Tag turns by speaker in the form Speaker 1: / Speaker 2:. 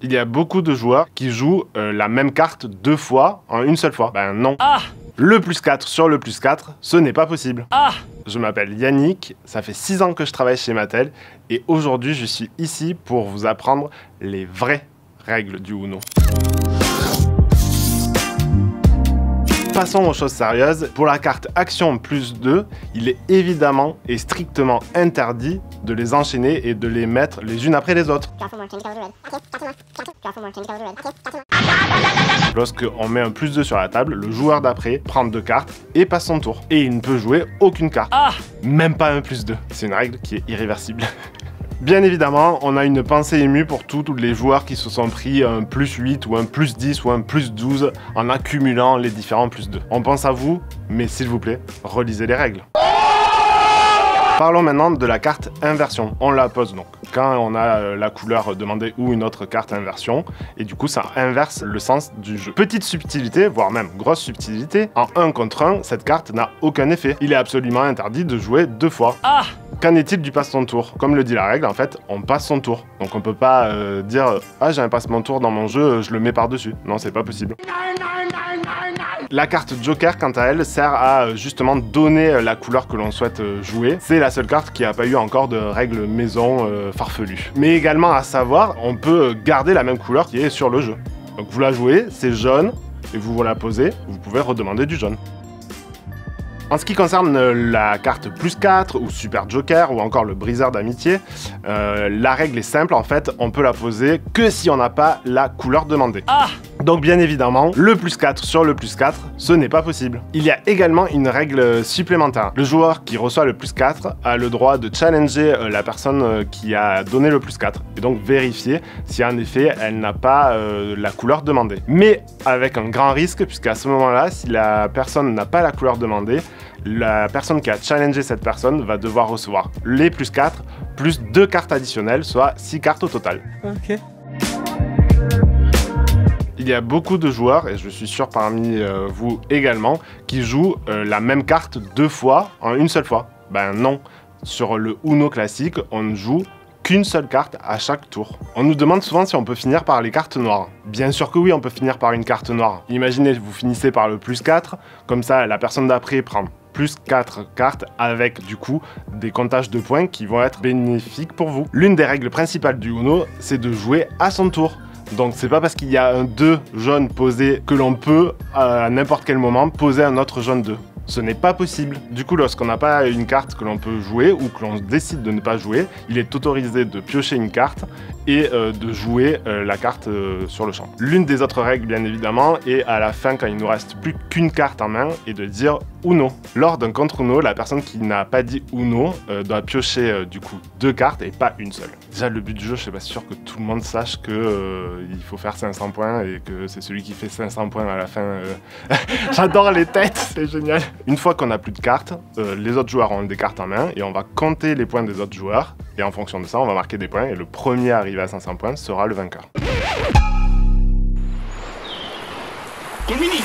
Speaker 1: Il y a beaucoup de joueurs qui jouent la même carte 2 fois en une seule fois. Ben non.
Speaker 2: Ah!
Speaker 1: Le plus 4 sur le plus 4, ce n'est pas possible.
Speaker 2: Ah!
Speaker 1: Je m'appelle Yannick, ça fait 6 ans que je travaille chez Mattel et aujourd'hui je suis ici pour vous apprendre les vraies règles du Uno. Passons aux choses sérieuses. Pour la carte Action plus 2, il est évidemment et strictement interdit de les enchaîner et de les mettre les unes après les autres. Lorsqu'on met un plus 2 sur la table, le joueur d'après prend 2 cartes et passe son tour. Et il ne peut jouer aucune carte.
Speaker 2: Ah!
Speaker 1: Même pas un plus 2. C'est une règle qui est irréversible. Bien évidemment, on a une pensée émue pour tous les joueurs qui se sont pris un plus 8 ou un plus 10 ou un plus 12 en accumulant les différents plus 2. On pense à vous, mais s'il vous plaît, relisez les règles. Parlons maintenant de la carte inversion. On la pose donc quand on a la couleur demandée ou une autre carte inversion, et du coup ça inverse le sens du jeu. Petite subtilité, voire même grosse subtilité, en 1 contre 1, cette carte n'a aucun effet. Il est absolument interdit de jouer 2 fois.
Speaker 2: Ah!
Speaker 1: Qu'en est-il du passe son tour? Comme le dit la règle, en fait, on passe son tour. Donc on peut pas dire « Ah, j'ai un passe mon tour dans mon jeu, je le mets par-dessus ». Non, c'est pas possible. La carte Joker, quant à elle, sert à justement donner la couleur que l'on souhaite jouer. C'est la seule carte qui n'a pas eu encore de règles maison farfelues. Mais également à savoir, on peut garder la même couleur qui est sur le jeu. Donc vous la jouez, c'est jaune, et vous la posez, vous pouvez redemander du jaune. En ce qui concerne la carte plus 4 ou Super Joker ou encore le briseur d'amitié, la règle est simple, en fait, on peut la poser que si on n'a pas la couleur demandée.
Speaker 2: Ah!
Speaker 1: Donc bien évidemment, le plus 4 sur le plus 4, ce n'est pas possible. Il y a également une règle supplémentaire. Le joueur qui reçoit le plus 4 a le droit de challenger la personne qui a donné le plus 4 et donc vérifier si en effet elle n'a pas la couleur demandée. Mais avec un grand risque, puisqu'à ce moment-là, si la personne n'a pas la couleur demandée, la personne qui a challengé cette personne va devoir recevoir les plus 4 plus 2 cartes additionnelles, soit 6 cartes au total.
Speaker 2: Ok.
Speaker 1: Il y a beaucoup de joueurs, et je suis sûr parmi vous également, qui jouent la même carte 2 fois en une seule fois. Ben non, sur le Uno classique, on ne joue qu'une seule carte à chaque tour. On nous demande souvent si on peut finir par les cartes noires. Bien sûr que oui, on peut finir par une carte noire. Imaginez, vous finissez par le plus 4, comme ça la personne d'après prend plus 4 cartes avec du coup des comptages de points qui vont être bénéfiques pour vous. L'une des règles principales du Uno, c'est de jouer à son tour. Donc c'est pas parce qu'il y a un 2 jaune posé que l'on peut à n'importe quel moment poser un autre jaune 2. Ce n'est pas possible. Du coup, lorsqu'on n'a pas une carte que l'on peut jouer ou que l'on décide de ne pas jouer, il est autorisé de piocher une carte et de jouer la carte sur le champ. L'une des autres règles, bien évidemment, est à la fin, quand il nous reste plus qu'une carte en main, et de dire Uno. Lors d'un contre Uno, la personne qui n'a pas dit Uno doit piocher du coup 2 cartes et pas une seule. Déjà, le but du jeu, je suis pas sûr que tout le monde sache que il faut faire 500 points et que c'est celui qui fait 500 points à la fin. J'adore les têtes, c'est génial. Une fois qu'on n'a plus de cartes, les autres joueurs ont des cartes en main et on va compter les points des autres joueurs. Et en fonction de ça, on va marquer des points et le premier arrivé à 500 points sera le vainqueur.
Speaker 2: Dominique!